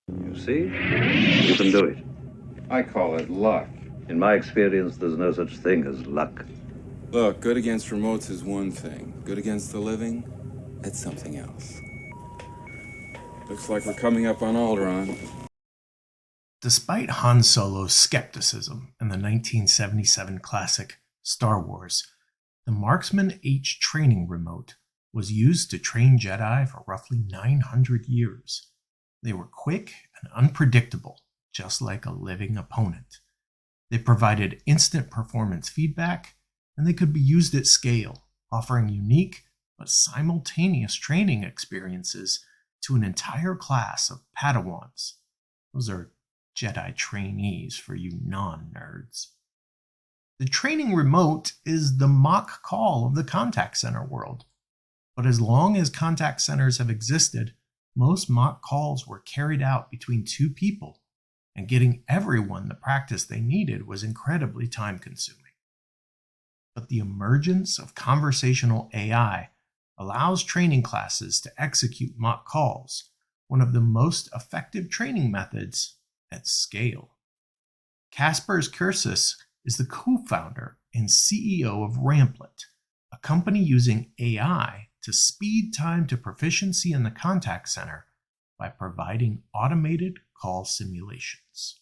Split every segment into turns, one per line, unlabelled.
You see? You can do it.
I call it luck.
In my experience, there's no such thing as luck.
Look, good against remotes is one thing. Good against the living, that's something else. Looks like we're coming up on Alderaan.
Despite Han Solo's skepticism in the 1977 classic Star Wars, the Marksman-H training remote was used to train Jedi for roughly 900 years. They were quick and unpredictable, just like a living opponent. They provided instant performance feedback, and they could be used at scale, offering unique but simultaneous training experiences to an entire class of Padawans. Those are Jedi trainees for you non-nerds. The training remote is the mock call of the contact center world. But as long as contact centers have existed, most mock calls were carried out between two people, and getting everyone the practice they needed was incredibly time-consuming. But the emergence of conversational AI allows training classes to execute mock calls, one of the most effective training methods at scale. Kaspars Kirsis is the co-founder and CEO of Ramplit, a company using AI to speed time to proficiency in the contact center by providing automated call simulations.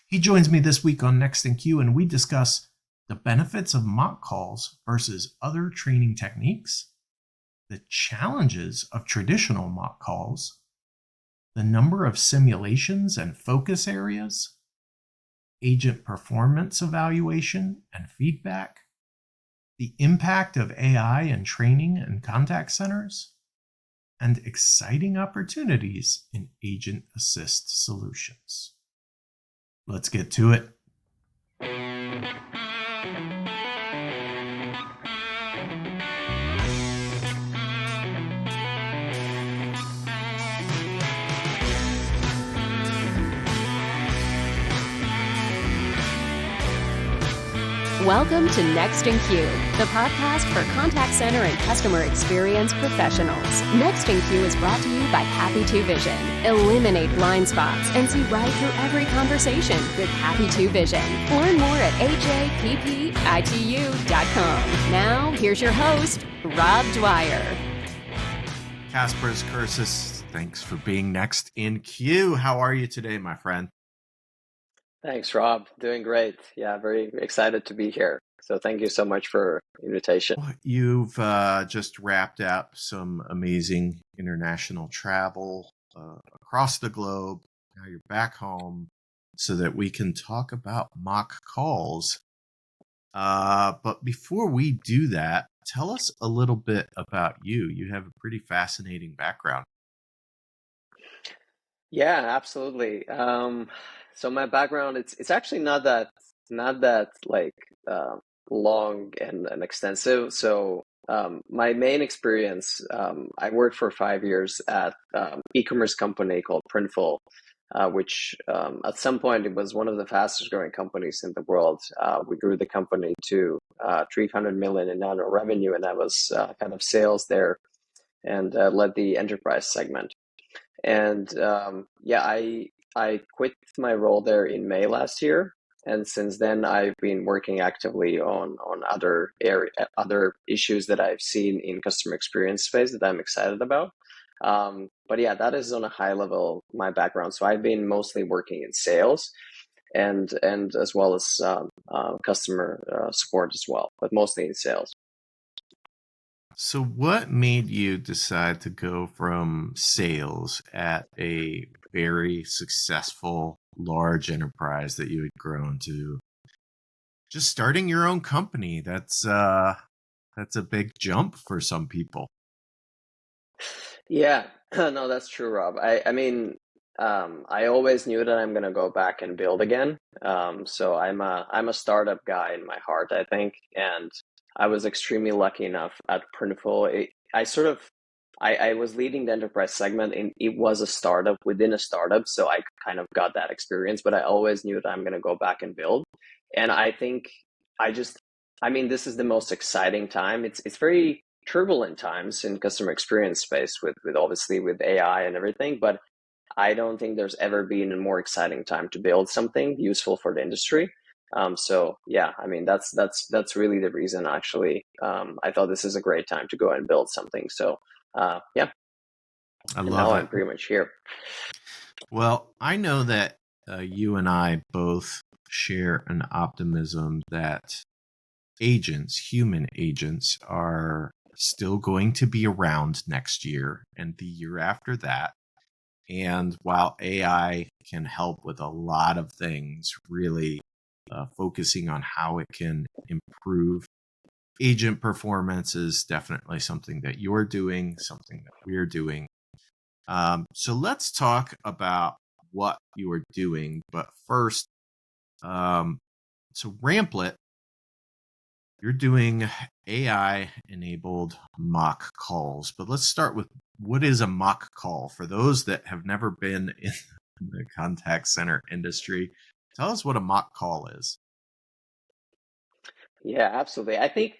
He joins me this week on Next in Queue, and we discuss the benefits of mock calls versus other training techniques, the challenges of traditional mock calls, the number of simulations and focus areas, agent performance evaluation and feedback, the impact of AI in training and contact centers, and exciting opportunities in agent assist solutions. Let's get to it.
Welcome to Next in Queue, the podcast for contact center and customer experience professionals. Next in Queue is brought to you by Happy 2 Vision. Eliminate blind spots and see right through every conversation with Happy 2 Vision. Learn more at hjppitu.com. Now, here's your host, Rob Dwyer.
Kaspars Kirsis, thanks for being next in queue. How are you today, my friend?
Thanks, Rob. Doing great. Yeah, very excited to be here. So thank you so much for the invitation.
You've just wrapped up some amazing international travel across the globe. Now you're back home so that we can talk about mock calls. But before we do that, tell us a little bit about you. You have a pretty fascinating background.
Yeah, absolutely. So my background, it's actually not that like long and extensive. So my main experience, I worked for 5 years at e-commerce company called Printful, which at some point it was one of the fastest growing companies in the world. We grew the company to 300 million in annual revenue, and I was kind of sales there and led the enterprise segment. And I quit my role there in May last year, and since then I've been working actively on other issues that I've seen in customer experience space that I'm excited about. But yeah, that is on a high level my background. So I've been mostly working in sales and as well as customer support as well, but mostly in sales.
So what made you decide to go from sales at a very successful large enterprise that you had grown to just starting your own company? That's a big jump for some people.
Yeah, no, that's true, Rob. I mean, I always knew that I'm gonna go back and build again. So I'm a startup guy in my heart, I think, and I was extremely lucky enough at Printful. I was leading the enterprise segment, and it was a startup within a startup, so I kind of got that experience. But I always knew that I'm gonna go back and build, and I think I mean, this is the most exciting time. It's very turbulent times in customer experience space with obviously with AI and everything, but I don't think there's ever been a more exciting time to build something useful for the industry. So yeah, I mean that's really the reason actually. I thought this is a great time to go and build something. So yeah,
I
and
love
now
it.
I'm pretty much here.
Well, I know that you and I both share an optimism that human agents, are still going to be around next year and the year after that. And while AI can help with a lot of things, really focusing on how it can improve agent performance is definitely something that you're doing, something that we're doing. So let's talk about what you are doing. But first, so Ramplit, you're doing AI-enabled mock calls. But let's start with, what is a mock call? For those that have never been in the contact center industry, tell us what a mock call is.
Yeah, absolutely. I think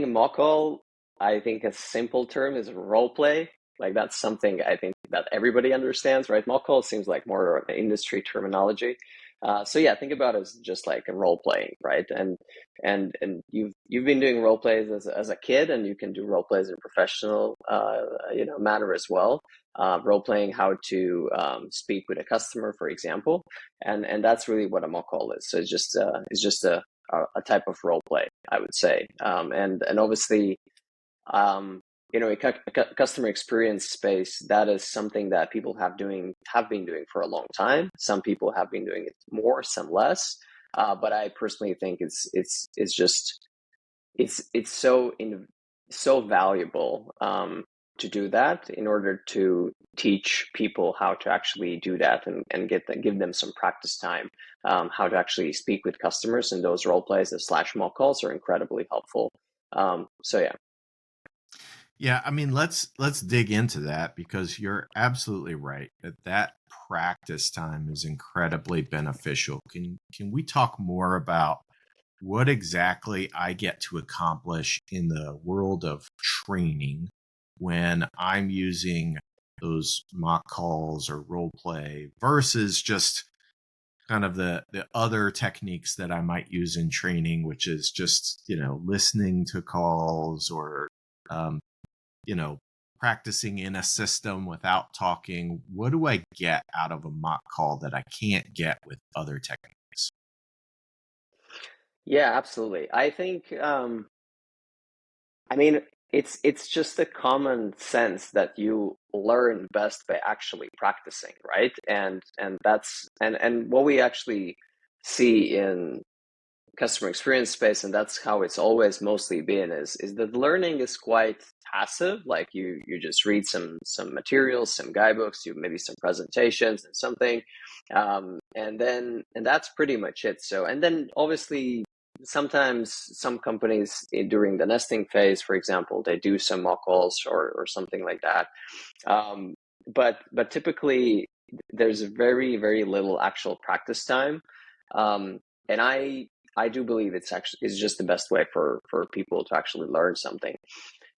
mock call, I think a simple term is role play. Like that's something I think that everybody understands, right? Mock call seems like more of an industry terminology. So yeah, think about it as just like a role playing, right? And you've been doing role plays as a kid, and you can do role plays in a professional manner as well. Role playing how to speak with a customer, for example, and that's really what a mock call is. So it's just a type of role play, I would say. And obviously, a customer experience space, that is something that people have been doing for a long time. Some people have been doing it more, some less. But I personally think it's so valuable to do that in order to teach people how to actually do that and give them some practice time, how to actually speak with customers, and those role plays, the slash mock calls, are incredibly helpful. So yeah.
Yeah, I mean, let's dig into that, because you're absolutely right that practice time is incredibly beneficial. Can we talk more about what exactly I get to accomplish in the world of training when I'm using those mock calls or role play versus just kind of the other techniques that I might use in training, which is just, listening to calls, or um, you know, practicing in a system without talking. What do I get out of a mock call that I can't get with other techniques?
Yeah, absolutely. I think I mean, it's just a common sense that you learn best by actually practicing, right? And what we actually see in customer experience space, and that's how it's always mostly been, is that learning is quite passive. Like you just read some materials, some guidebooks, you maybe some presentations and something, and that's pretty much it. So, and then obviously sometimes some companies during the nesting phase, for example, they do some mock calls or something like that. But typically there's very, very little actual practice time. And I do believe it's just the best way for people to actually learn something.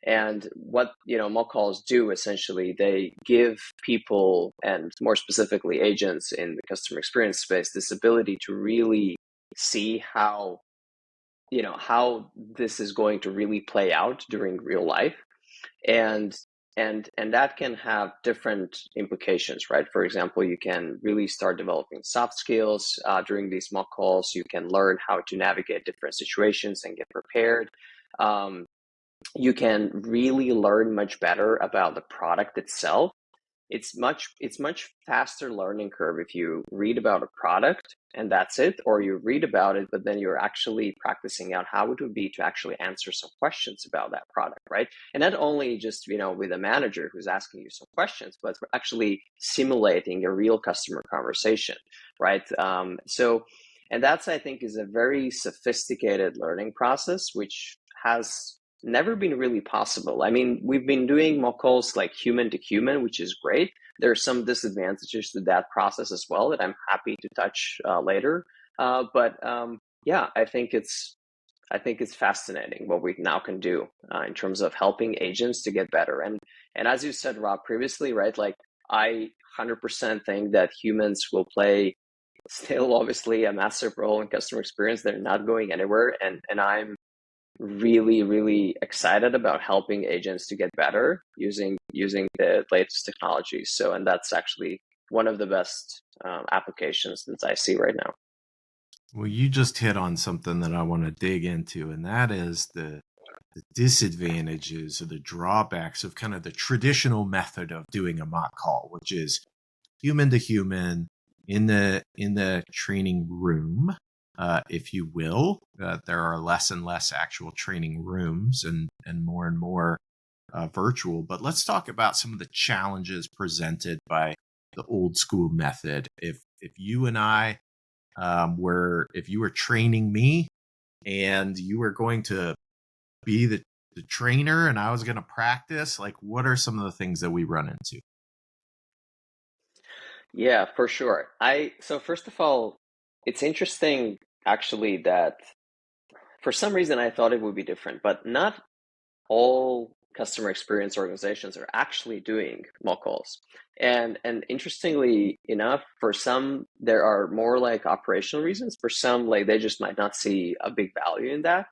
And what mock calls do, essentially, they give people, and more specifically agents in the customer experience space, this ability to really see how this is going to really play out during real life. And and and that can have different implications, right? For example, you can really start developing soft skills during these mock calls. You can learn how to navigate different situations and get prepared. You can really learn much better about the product itself. It's much faster learning curve if you read about a product and that's it, or you read about it but then you're actually practicing out how it would be to actually answer some questions about that product, right? And not only just with a manager who's asking you some questions, but actually simulating a real customer conversation, right? And that's, I think, is a very sophisticated learning process, which has never been really possible. I mean, we've been doing mock calls like human to human, which is great. There are some disadvantages to that process as well that I'm happy to touch later. But yeah, I think it's fascinating what we now can do in terms of helping agents to get better. And as you said, Rob, previously, right? Like I 100% think that humans will play still obviously a massive role in customer experience. They're not going anywhere, and I'm really, really excited about helping agents to get better using the latest technologies. So, and that's actually one of the best applications that I see right now.
Well, you just hit on something that I want to dig into, and that is the disadvantages or the drawbacks of kind of the traditional method of doing a mock call, which is human to human in the training room, if you will. There are less and less actual training rooms and more virtual. But let's talk about some of the challenges presented by the old school method. If you and I if you were training me and you were going to be the trainer and I was going to practice, like, what are some of the things that we run into?
Yeah, for sure. So first of all, it's interesting actually that for some reason I thought it would be different, but not all customer experience organizations are actually doing mock calls. And interestingly enough, for some there are more like operational reasons. For some, like they just might not see a big value in that.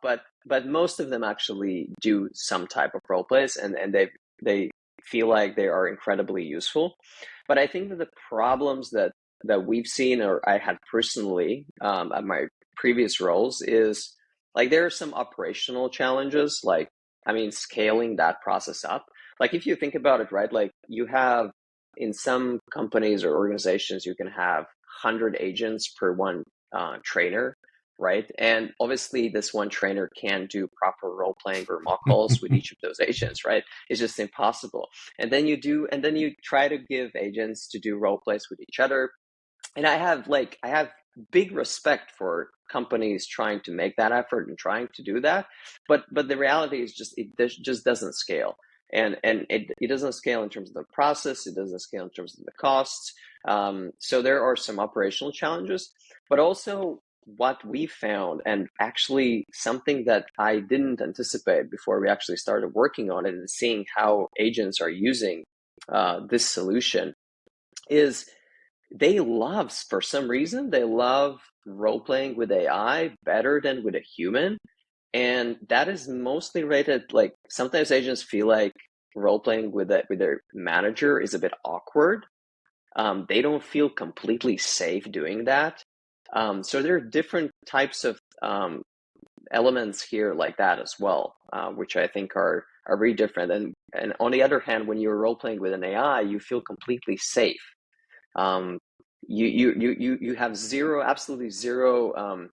But most of them actually do some type of role plays, and they feel like they are incredibly useful. But I think that the problems that we've seen, or I had personally at my previous roles, is like there are some operational challenges, like I mean, scaling that process up. Like if you think about it, right? Like you have in some companies or organizations, you can have 100 agents per one trainer, right? And obviously, this one trainer can't do proper role playing or mock calls with each of those agents, right? It's just impossible. And then you try to give agents to do role plays with each other. And I have big respect for companies trying to make that effort and trying to do that, but the reality is just just doesn't scale, and it doesn't scale in terms of the process, it doesn't scale in terms of the costs. So there are some operational challenges, but also what we found, and actually something that I didn't anticipate before we actually started working on it and seeing how agents are using this solution, is for some reason, they love role playing with AI better than with a human. And that is mostly rated, like sometimes agents feel like role playing with their manager is a bit awkward. They don't feel completely safe doing that. So there are different types of elements here like that as well, which I think are very different. And on the other hand, when you're role playing with an AI, you feel completely safe. Um, you have absolutely zero.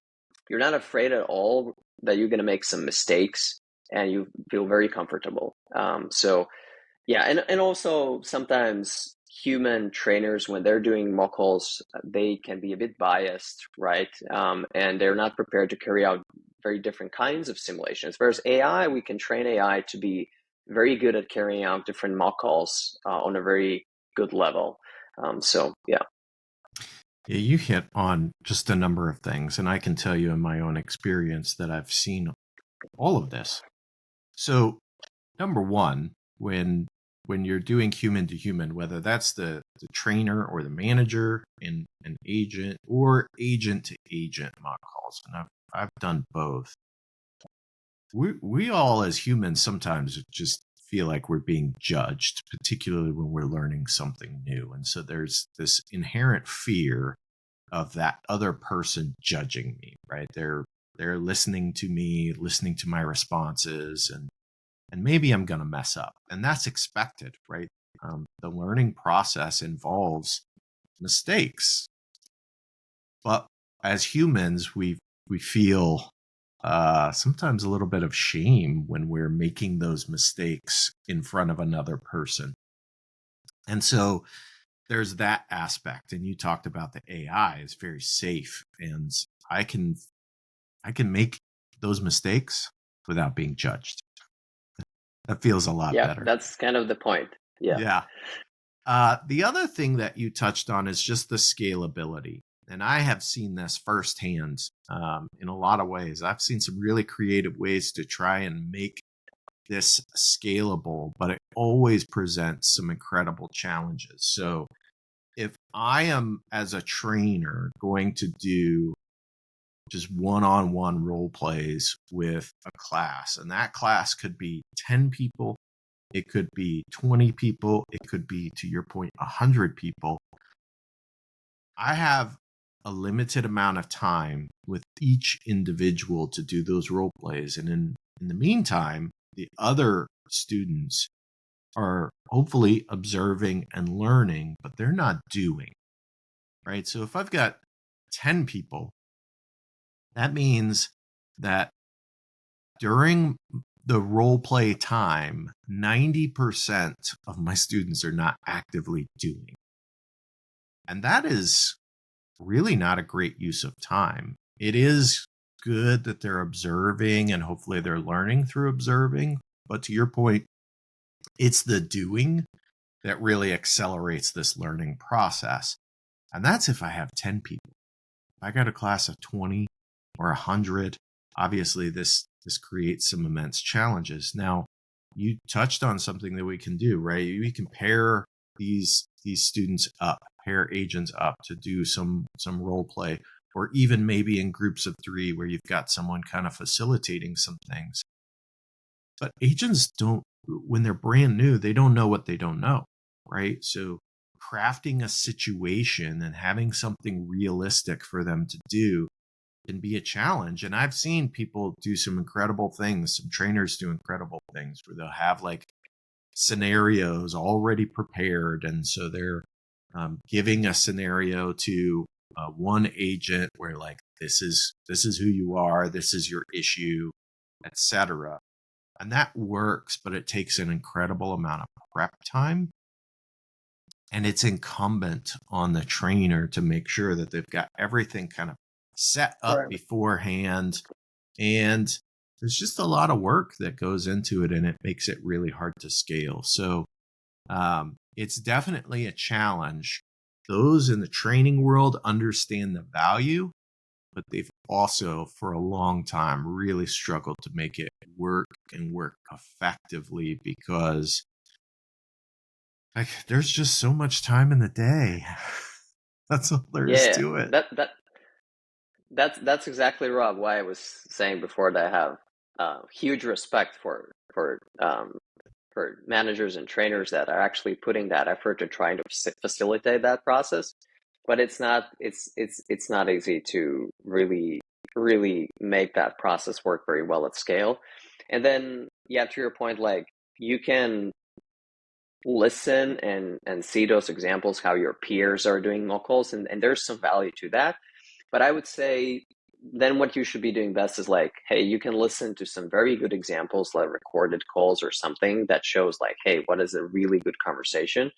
You're not afraid at all that you're going to make some mistakes, and you feel very comfortable. So yeah, and also sometimes human trainers, when they're doing mock calls, they can be a bit biased, right? And they're not prepared to carry out very different kinds of simulations. Whereas AI, we can train AI to be very good at carrying out different mock calls on a very good level. So yeah.
Yeah, you hit on just a number of things, and I can tell you in my own experience that I've seen all of this. So, number one, when you're doing human to human, whether that's the trainer or the manager in an agent or agent to agent mock calls, and I've done both. We all as humans sometimes just feel like we're being judged, particularly when we're learning something new. And so there's this inherent fear of that other person judging me, right? They're listening to me, listening to my responses, and maybe I'm going to mess up. And that's expected, right? The learning process involves mistakes. But as humans, we feel sometimes a little bit of shame when we're making those mistakes in front of another person. And so there's that aspect. And you talked about the AI is very safe, and I can make those mistakes without being judged. That feels a lot better.
That's kind of the point. Yeah.
The other thing that you touched on is just the scalability. And I have seen this firsthand in a lot of ways. I've seen some really creative ways to try and make this scalable, but it always presents some incredible challenges. So if I am, as a trainer, going to do just one-on-one role plays with a class, and that class could be 10 people, it could be 20 people, it could be, to your point, 100 people. I have a limited amount of time with each individual to do those role plays. And in the meantime, the other students are hopefully observing and learning, but they're not doing, right? So if I've got 10 people, that means that during the role play time, 90% of my students are not actively doing. And that is really not a great use of time. It is good that they're observing and hopefully they're learning through observing. But to your point, it's the doing that really accelerates this learning process. And that's if I have 10 people. If I got a class of 20 or 100, obviously this creates some immense challenges. Now, you touched on something that we can do, right? We can pair these students up, pair agents up to do some role play, or even maybe in groups of 3 where you've got someone kind of facilitating some things. But agents don't, when they're brand new, they don't know what they don't know, right? So crafting a situation and having something realistic for them to do can be a challenge. And I've seen people do some incredible things, some trainers do incredible things where they'll have like scenarios already prepared. And so they're giving a scenario to one agent where like, this is who you are, this is your issue, etc. And that works, but it takes an incredible amount of prep time. And it's incumbent on the trainer to make sure that they've got everything kind of set up beforehand. And there's just a lot of work that goes into it, and it makes it really hard to scale. So it's definitely a challenge. Those in the training world understand the value, but they've also, for a long time, really struggled to make it work and work effectively because there's just so much time in the day. That's all there is to it.
That's exactly, Rob, why I was saying before that I have huge respect for managers and trainers that are actually putting that effort to trying to facilitate that process. But it's not easy to really make that process work very well at scale. And then, yeah, to your point, like you can listen and see those examples, how your peers are doing mock calls, and there's some value to that. But I would say then what you should be doing best is like, hey, you can listen to some very good examples, like recorded calls or something that shows like, hey, what is a really good conversation?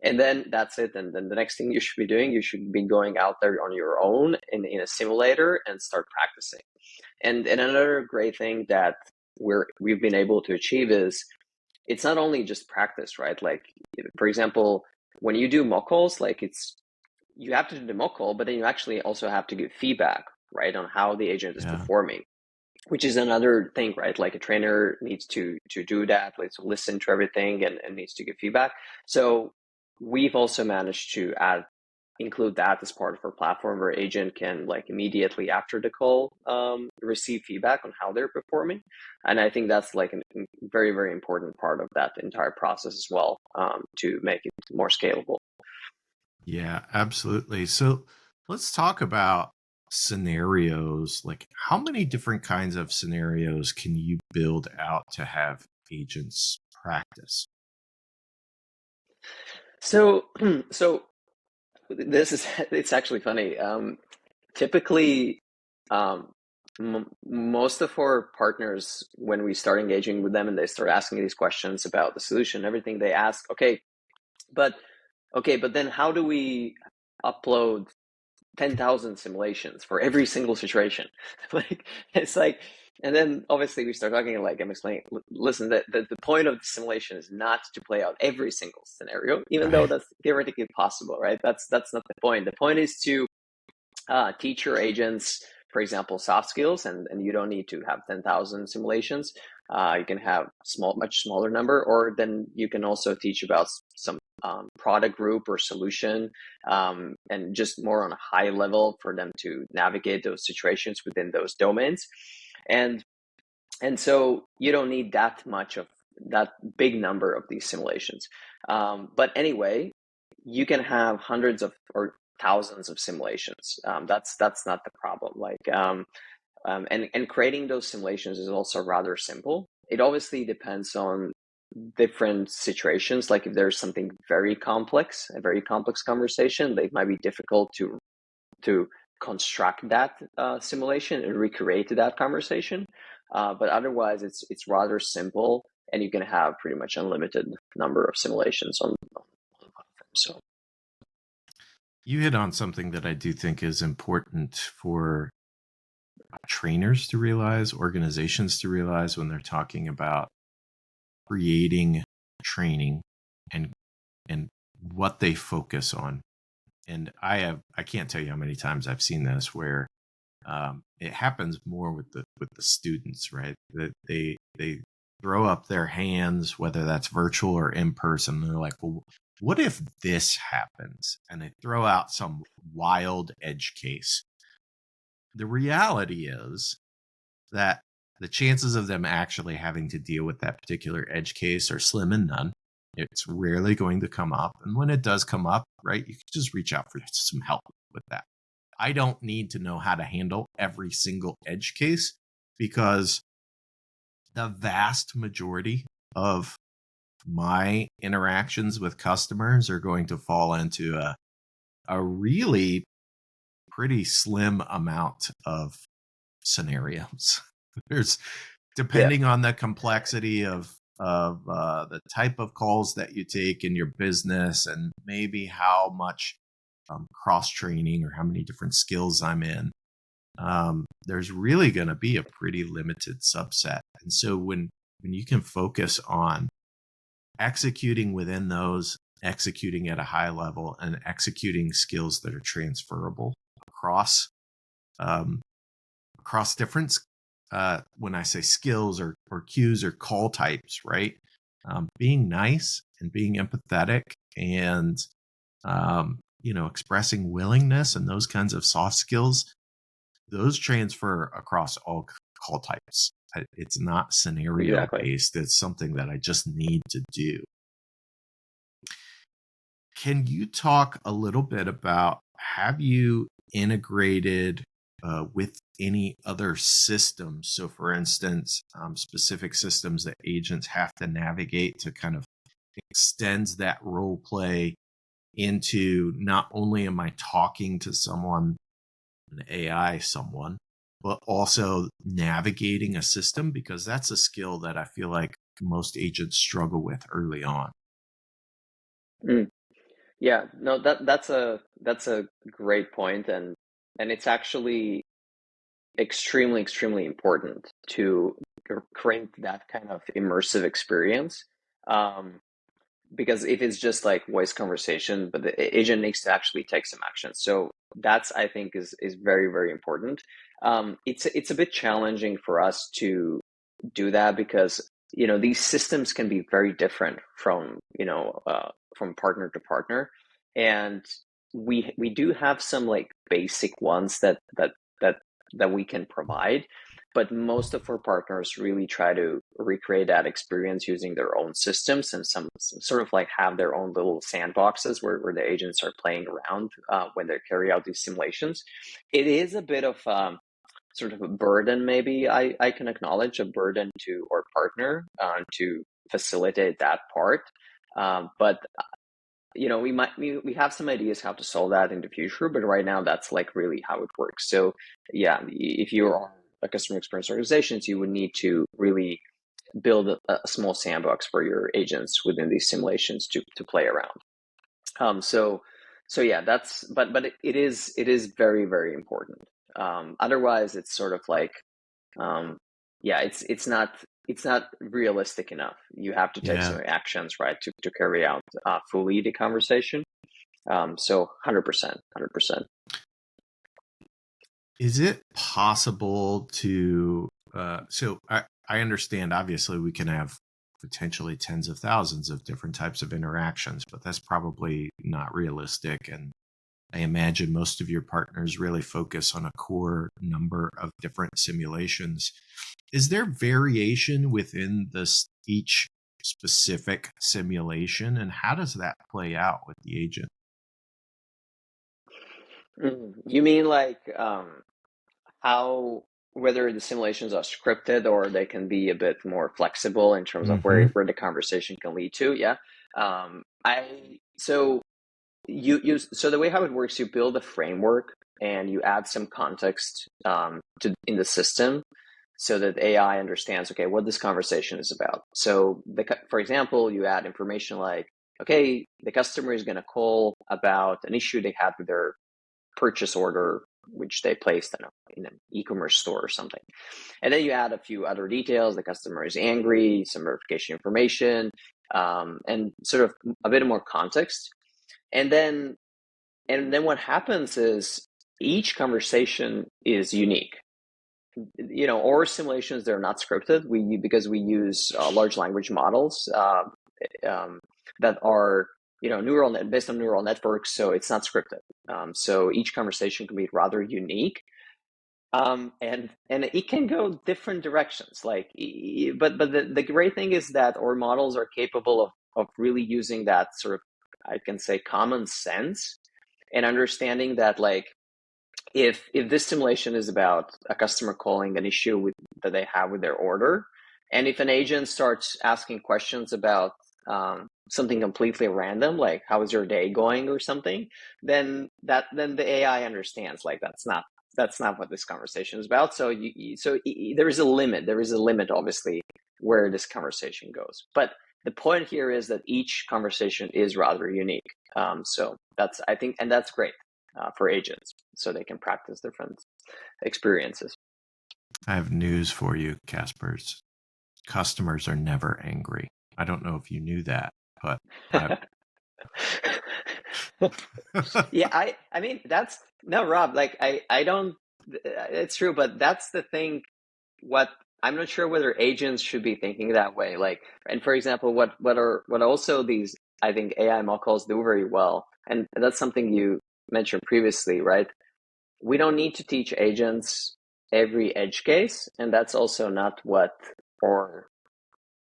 And then that's it. And then the next thing you should be doing, you should be going out there on your own in a simulator and start practicing. And another great thing that we've been able to achieve is it's not only just practice, right? Like, for example, when you do mock calls, like you have to do the mock call, but then you actually also have to give feedback, right, on how the agent is performing, which is another thing, right? Like a trainer needs to do that, like to listen to everything and needs to give feedback. So we've also managed to include that as part of our platform where agent can like immediately after the call receive feedback on how they're performing. And I think that's like a very, very important part of that entire process as well, to make it more scalable.
Yeah, absolutely. So let's talk about scenarios. Like, how many different kinds of scenarios can you build out to have agents practice?
So it's actually funny. Typically, most of our partners, when we start engaging with them and they start asking these questions about the solution, everything, they ask, okay, but then how do we upload 10,000 simulations for every single situation? Like, it's like, and then obviously we start talking, like I'm explaining, listen, that the point of the simulation is not to play out every single scenario, even though that's theoretically possible, right? That's not the point. The point is to teach your agents, for example, soft skills, and you don't need to have 10,000 simulations, You can have much smaller number, or then you can also teach about some product group or solution, and just more on a high level for them to navigate those situations within those domains. And so you don't need that big number of these simulations. But anyway, you can have hundreds of or thousands of simulations. That's not the problem. And creating those simulations is also rather simple. It obviously depends on different situations. Like if there's something a very complex conversation, it might be difficult to construct that simulation and recreate that conversation. But otherwise, it's rather simple, and you can have pretty much unlimited number of simulations on the platform. So
you hit on something that I do think is important for trainers to realize, organizations to realize when they're talking about creating training and what they focus on. And I can't tell you how many times I've seen this where it happens more with the students, right? That they throw up their hands, whether that's virtual or in person. They're like, well, what if this happens? And they throw out some wild edge case. The reality is that the chances of them actually having to deal with that particular edge case are slim and none. It's rarely going to come up. And when it does come up, right, you can just reach out for some help with that. I don't need to know how to handle every single edge case, because the vast majority of my interactions with customers are going to fall into a really pretty slim amount of scenarios. There's, depending on the complexity of the type of calls that you take in your business, and maybe how much cross training or how many different skills I'm in, there's really going to be a pretty limited subset. And so when you can focus on executing within those, executing at a high level, and executing skills that are transferable across different, when I say skills or cues or call types, right? Being nice and being empathetic and, expressing willingness and those kinds of soft skills, those transfer across all call types. It's not scenario based. It's something that I just need to do. Can you talk a little bit about, have you integrated with any other systems? So for instance, specific systems that agents have to navigate to kind of extend that role play into, not only am I talking to someone, an AI someone, but also navigating a system, because that's a skill that I feel like most agents struggle with early on.
Yeah, no, that's a great point, and it's actually extremely important to create that kind of immersive experience. Because if it's just like voice conversation, but the agent needs to actually take some action. So that's, I think, is very important. It's a bit challenging for us to do that, because these systems can be very different from partner to partner, and we do have some like basic ones that we can provide, but most of our partners really try to recreate that experience using their own systems, and some sort of like have their own little sandboxes where the agents are playing around when they carry out these simulations. It is a bit of sort of a burden, maybe I can acknowledge, a burden to our partner to facilitate that part. But we have some ideas how to solve that in the future, but right now that's like really how it works. So yeah, if you are a customer experience organizations, you would need to really build a small sandbox for your agents within these simulations to play around. So yeah, but it is very important. Otherwise, it's sort of like, it's not realistic enough. You have to take some actions, right, to carry out fully the conversation. So 100%.
Is it possible to, so I understand, obviously, we can have potentially tens of thousands of different types of interactions, but that's probably not realistic. And I imagine most of your partners really focus on a core number of different simulations. Is there variation within each specific simulation, and how does that play out with the agent?
You mean like how whether the simulations are scripted or they can be a bit more flexible in terms of where the conversation can lead to? Yeah. I so so the way how it works, you build a framework and you add some context to in the system so that AI understands, okay, what this conversation is about. So for example, you add information like, okay, the customer is going to call about an issue they had with their purchase order, which they placed in an e-commerce store or something. And then you add a few other details. The customer is angry, some verification information, and sort of a bit more context. And then what happens is each conversation is unique. Or simulations, they're not scripted. Because we use large language models that are based on neural networks, so it's not scripted. So each conversation can be rather unique, and it can go different directions. But the great thing is that our models are capable of really using that sort of, I can say, common sense and understanding that, like, if this simulation is about a customer calling an issue that they have with their order, and if an agent starts asking questions about something completely random, like how is your day going or something, then the AI understands, like, that's not what this conversation is about. So there is a limit. There is a limit, obviously, where this conversation goes. But the point here is that each conversation is rather unique. So I think that's great for agents, so they can practice different experiences.
I have news for you, Kaspars. Customers are never angry. I don't know if you knew that, but
yeah, I mean, that's no, Rob, like, I don't, it's true, but that's the thing. I'm not sure whether agents should be thinking that way. Like, and for example, what also these, I think, AI models do very well, and that's something you mentioned previously, right? We don't need to teach agents every edge case, and that's also not what our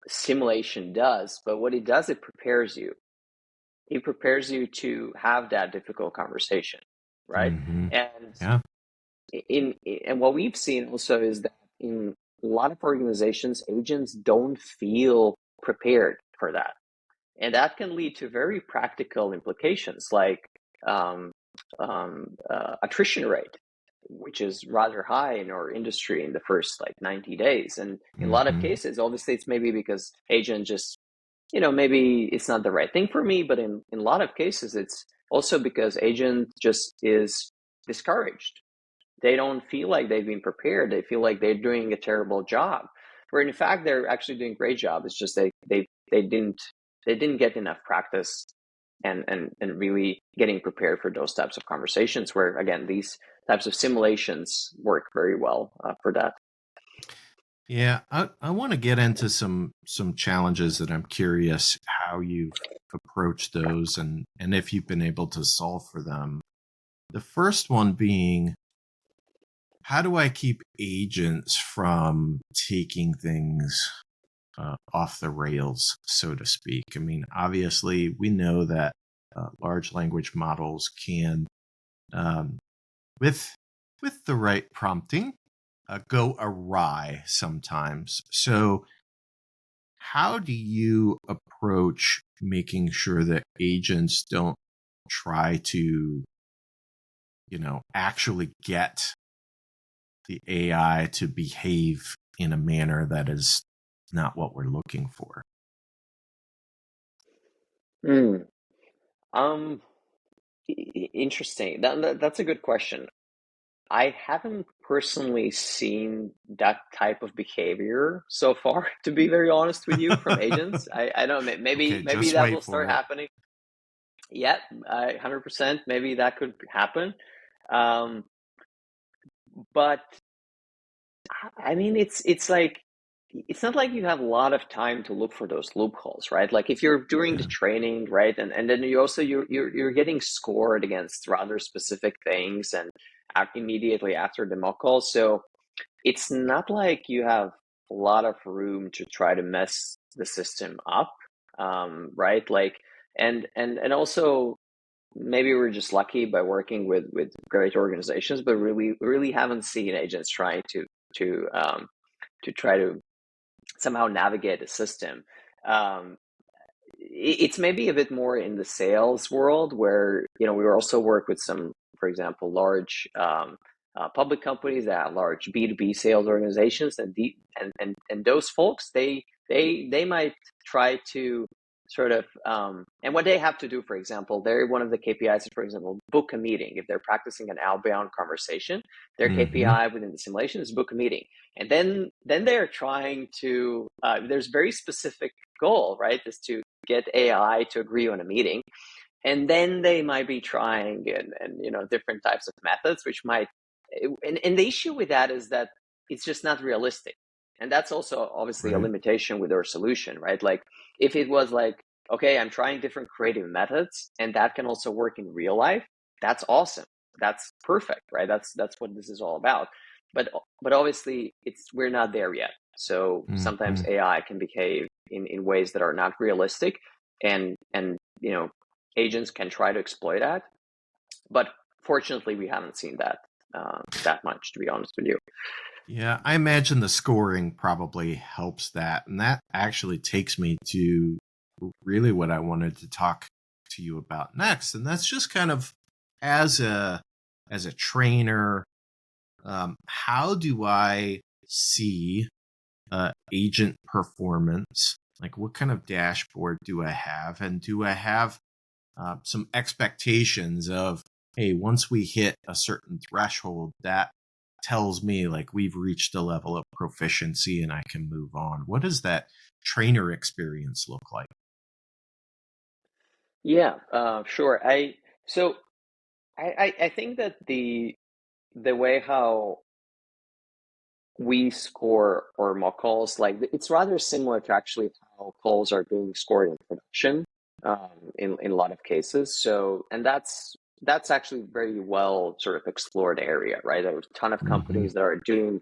simulation does. But what it does, it prepares you. It prepares you to have that difficult conversation, right? And
yeah.
and what we've seen also is that in a lot of organizations, agents don't feel prepared for that, and that can lead to very practical implications, like attrition rate, which is rather high in our industry in the first, like, 90 days. And in a lot of cases, obviously, it's maybe because agent just, maybe it's not the right thing for me, but in a lot of cases, it's also because agent just is discouraged. They don't feel like they've been prepared. They feel like they're doing a terrible job, where in fact they're actually doing a great job. It's just they didn't get enough practice and really getting prepared for those types of conversations, where, again, these types of simulations work very well for that.
Yeah, I want to get into some challenges that I'm curious how you've approached those and if you've been able to solve for them. The first one being, how do I keep agents from taking things off the rails, so to speak? I mean, obviously, we know that large language models can, with the right prompting, go awry sometimes. So how do you approach making sure that agents don't try to, actually get the AI to behave in a manner that is not what we're looking for?
Interesting. That's a good question. I haven't personally seen that type of behavior so far, to be very honest with you, from agents. I don't know, maybe
Okay,
maybe
just
that
wait
will start
for it.
happening. Yeah, 100%. Maybe that could happen. But I mean, it's like, it's not like you have a lot of time to look for those loopholes, right? Like if you're doing the training, right, and then you also you're getting scored against rather specific things and immediately after the mock call. So it's not like you have a lot of room to try to mess the system up, right? Like and also maybe we're just lucky by working with great organizations, but really haven't seen agents trying to try to somehow navigate the system. Um, it's maybe a bit more in the sales world where, you know, we also work with some, for example, large public companies that have large B2B sales organizations, and those folks, they might try to sort of and what they have to do, for example, they're one of the KPIs is, for example, book a meeting. If they're practicing an outbound conversation, their KPI within the simulation is book a meeting. And then they're trying to there's very specific goal, right, is to get AI to agree on a meeting. And then they might be trying and you know, different types of methods, which might, and the issue with that is that it's just not realistic. And that's also obviously a limitation with our solution, right? Like if it was like, okay, I'm trying different creative methods and that can also work in real life, that's awesome. That's perfect, right? That's what this is all about. But obviously we're not there yet. So sometimes AI can behave in ways that are not realistic, and you know, agents can try to exploit that. But fortunately, we haven't seen that that much, to be honest with you.
Yeah, I imagine the scoring probably helps that. And that actually takes me to really what I wanted to talk to you about next. And that's just kind of as a trainer, how do I see agent performance? Like what kind of dashboard do I have? And do I have some expectations of, hey, once we hit a certain threshold, that tells me like we've reached a level of proficiency and I can move on? What does that trainer experience look like?
Yeah, sure. I think that the way how we score or mock calls, like it's rather similar to actually how calls are being scored in production, in a lot of cases. So, and that's actually very well sort of explored area, right? There's a ton of companies that are doing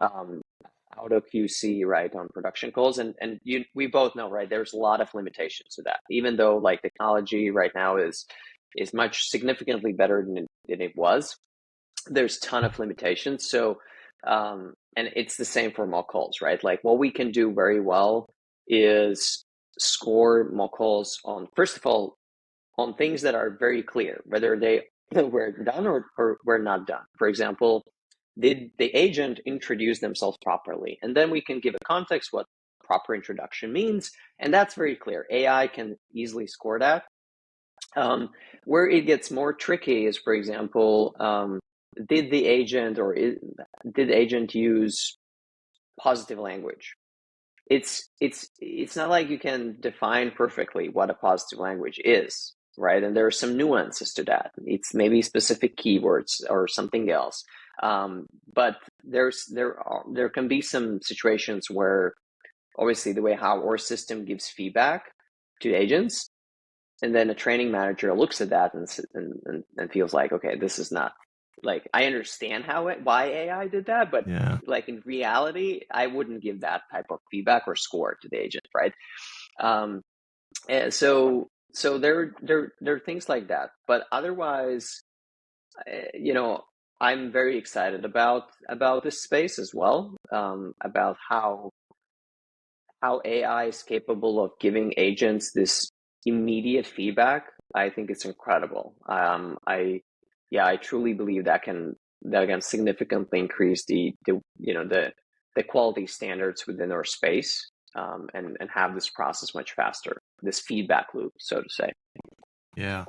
auto QC, right, on production calls, and we both know, right, there's a lot of limitations to that. Even though like technology right now is much significantly better than it was, there's a ton of limitations. So and it's the same for mock calls, right? Like what we can do very well is score mock calls on, first of all, on things that are very clear, whether they were done or were not done. For example, did the agent introduce themselves properly? And then we can give a context what proper introduction means, and that's very clear. AI can easily score that. Where it gets more tricky is, for example, did the agent did the agent use positive language? It's not like you can define perfectly what a positive language is, right? And there are some nuances to that. It's maybe specific keywords or something else. But there can be some situations where obviously the way how our system gives feedback to agents, and then a training manager looks at that and feels like, okay, this is not, like, I understand why AI did that, but like in reality, I wouldn't give that type of feedback or score to the agent, right? And so there are things like that, but otherwise, you know, I'm very excited about this space as well, about how AI is capable of giving agents this immediate feedback. I think it's incredible. I truly believe that can significantly increase the quality standards within our space, and have this process much faster, this feedback loop, so to say.
Yeah.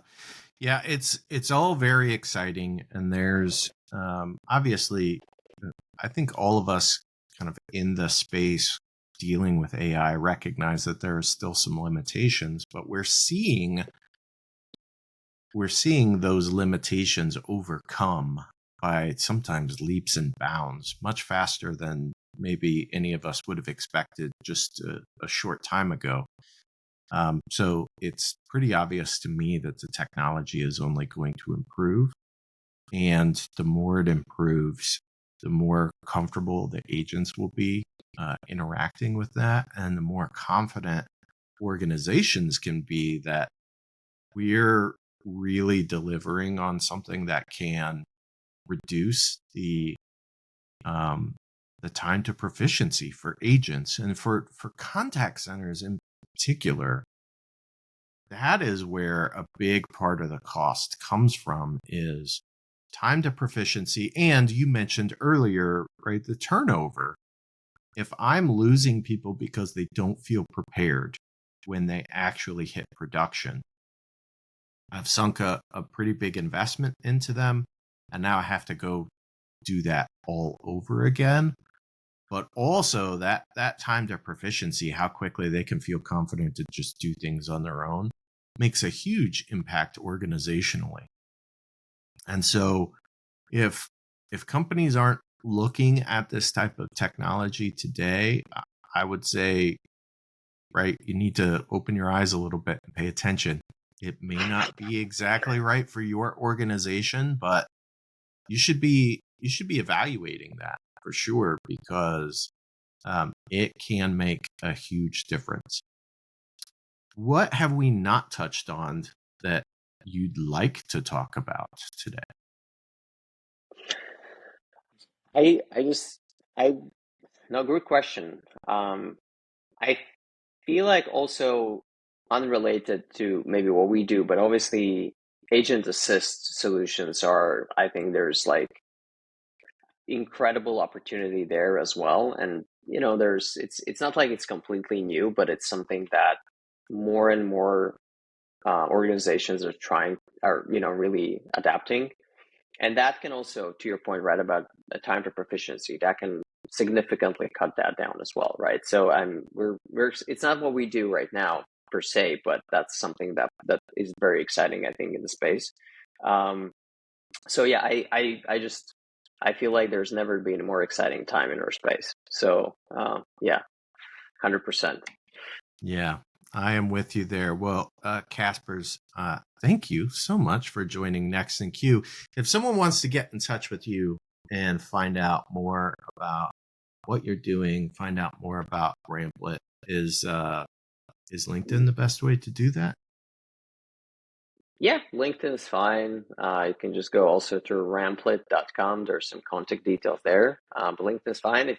It's all very exciting, and there's obviously, I think all of us kind of in the space dealing with AI recognize that there are still some limitations, but we're seeing those limitations overcome by sometimes leaps and bounds, much faster than maybe any of us would have expected just a short time ago. So it's pretty obvious to me that the technology is only going to improve. And the more it improves, the more comfortable the agents will be interacting with that, and the more confident organizations can be that we're really delivering on something that can reduce the time to proficiency for agents and for contact centers in particular. That is where a big part of the cost comes from, is time to proficiency. And you mentioned earlier, right, the turnover. If I'm losing people because they don't feel prepared when they actually hit production, I've sunk a pretty big investment into them, and now I have to go do that all over again. But also that time to proficiency, how quickly they can feel confident to just do things on their own, makes a huge impact organizationally. And so if companies aren't looking at this type of technology today, I would say, right, you need to open your eyes a little bit and pay attention. It may not be exactly right for your organization, but you should be evaluating that for sure, because it can make a huge difference. What have we not touched on that you'd like to talk about today?
No, good question. I feel like also unrelated to maybe what we do, but obviously agent assist solutions are, I think there's like incredible opportunity there as well. And, it's not like it's completely new, but it's something that more and more organizations are really adapting. And that can also, to your point, right, about the time to proficiency, that can significantly cut that down as well, right? So it's not what we do right now per se, but that's something that is very exciting, I think, in the space. So yeah, I feel like there's never been a more exciting time in our space. So yeah, 100%.
Yeah, I am with you there. Well, Kaspars, thank you so much for joining Next in Queue. If someone wants to get in touch with you and find out more about what you're doing, find out more about Ramplit, is LinkedIn the best way to do that?
Yeah, LinkedIn is fine. You can just go also to ramplit.com. There's some contact details there. But LinkedIn is fine.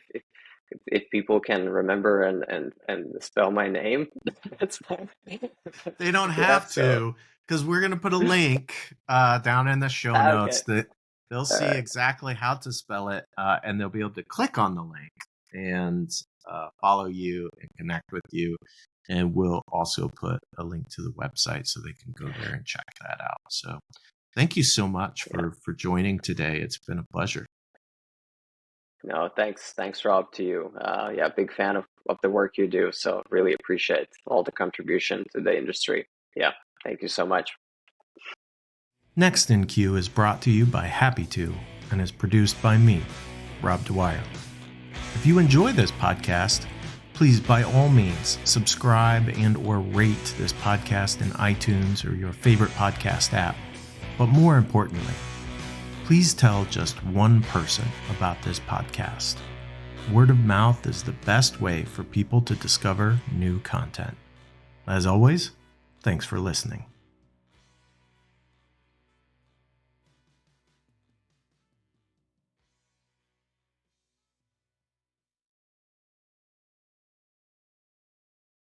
If people can remember and spell my name, that's fine.
They don't have to, because we're going to put a link down in the show notes that they'll see exactly how to spell it, and they'll be able to click on the link and follow you and connect with you. And we'll also put a link to the website so they can go there and check that out. So thank you so much for joining today. It's been a pleasure.
No, thanks, Rob, to you. Big fan of the work you do. So really appreciate all the contribution to the industry. Yeah, thank you so much.
Next in Queue is brought to you by Happy2 and is produced by me, Rob Dwyer. If you enjoy this podcast, please, by all means, subscribe and or rate this podcast in iTunes or your favorite podcast app. But more importantly, please tell just one person about this podcast. Word of mouth is the best way for people to discover new content. As always, thanks for listening.